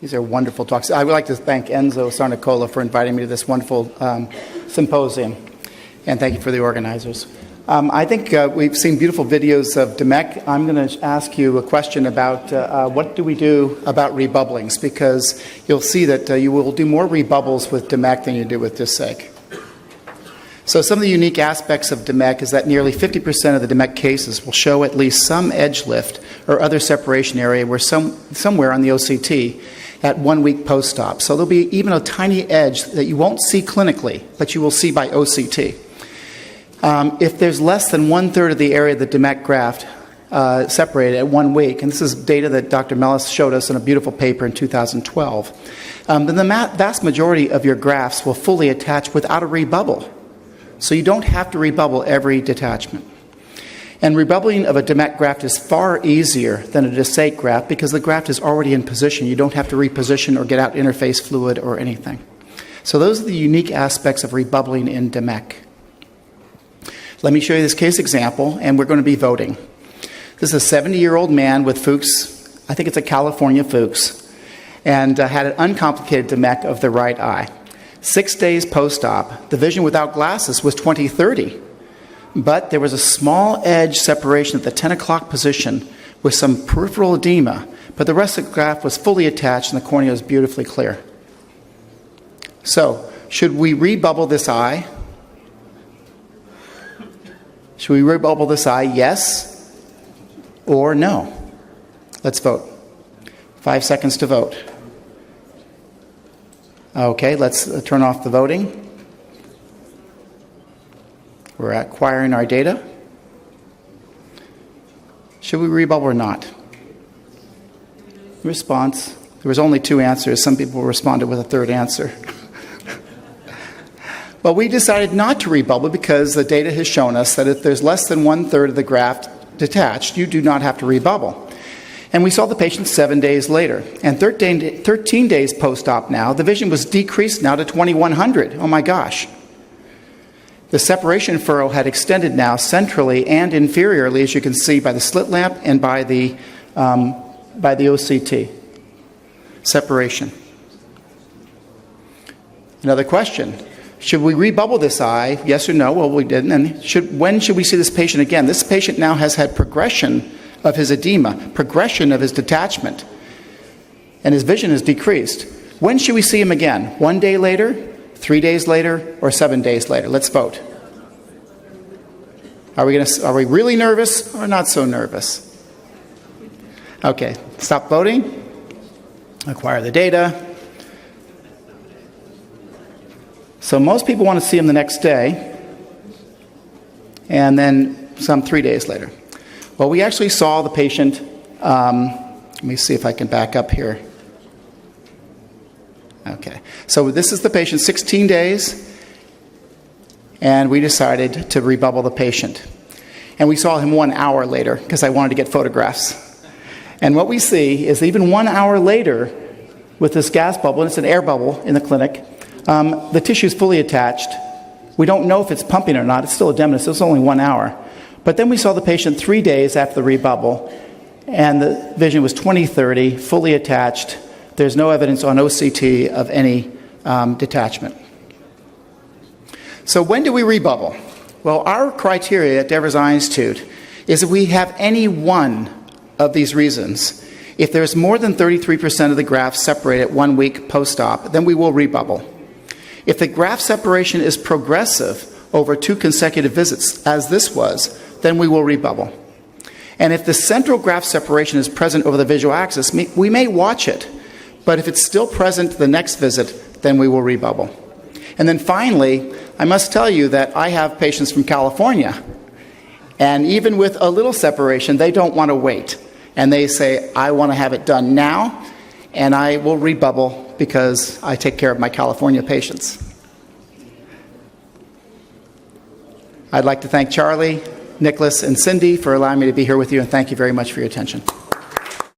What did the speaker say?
These are wonderful talks. I would like to thank Enzo Sarnicola for inviting me to this wonderful symposium, and thank you for the organizers. I think we've seen beautiful videos of DMEK. I'm going to ask you a question about what do we do about rebubblings, because you'll see that you will do more rebubbles with DMEK than you do with DISSEG. So some of the unique aspects of DMEK is that nearly 50% of the DMEK cases will show at least some edge lift or other separation area where somewhere on the OCT at 1 week post-op. So there'll be even a tiny edge that you won't see clinically, but you will see by OCT. If there's less than 1/3 of the area of the DMEK graft separated at 1 week, and this is data that Dr. Mellis showed us in a beautiful paper in 2012, then the vast majority of your grafts will fully attach without a rebubble. So you don't have to rebubble every detachment. And rebubbling of a DMEK graft is far easier than a DISSEG graft because the graft is already in position. You don't have to reposition or get out interface fluid or anything. So those are the unique aspects of rebubbling in DMEK. Let me show you this case example, and we're going to be voting. This is a 70-year-old man with Fuchs, I think it's a California Fuchs, and had an uncomplicated DMEK of the right eye. 6 days post-op, the vision without glasses was 20/30, but there was a small edge separation at the 10 o'clock position with some peripheral edema, but the rest of the graft was fully attached and the cornea was beautifully clear. So, should we rebubble this eye? Should we rebubble this eye, yes or no? Let's vote. 5 seconds to vote. Okay, let's turn off the voting. We're acquiring our data. Should we rebubble or not? Response. There was only 2 answers. Some people responded with a 3rd answer. Well, we decided not to rebubble because the data has shown us that if there's less than 1/3 of the graft detached, you do not have to rebubble. And we saw the patient 7 days later. And 13 days post-op now, the vision was decreased now to 2100. Oh my gosh. The separation furrow had extended now centrally and inferiorly, as you can see by the slit lamp and by the OCT. Separation. Another question. Should we rebubble this eye? Yes or no? Well, we didn't. And when should we see this patient again? This patient now has had progression of his edema, progression of his detachment, and his vision is decreased. When should we see him again? 1 day later, 3 days later, or 7 days later? Let's vote. Are we really nervous or not so nervous? Okay, stop voting. Acquire the data. So most people want to see him the next day, and then some 3 days later. Well, we actually saw the patient, let me see if I can back up here. Okay, so this is the patient, 16 days, and we decided to rebubble the patient. And we saw him 1 hour later, because I wanted to get photographs. And what we see is even 1 hour later, with this gas bubble, and it's an air bubble in the clinic, the tissue is fully attached. We don't know if it's pumping or not. It's still edematous. So it's only 1 hour. But then we saw the patient 3 days after the rebubble, and the vision was 20/30, fully attached. There's no evidence on OCT of any detachment. So when do we rebubble? Well, our criteria at Devers Eye Institute is if we have any one of these reasons. If there's more than 33% of the graft separated at 1 week post-op, then we will rebubble. If the graft separation is progressive over 2 consecutive visits, as this was, then we will rebubble. And if the central graft separation is present over the visual axis, we may watch it, but if it's still present the next visit, then we will rebubble. And then finally, I must tell you that I have patients from California, and even with a little separation, they don't want to wait. And they say, I want to have it done now, and I will rebubble because I take care of my California patients. I'd like to thank Charlie, Nicholas, and Cindy for allowing me to be here with you, and thank you very much for your attention.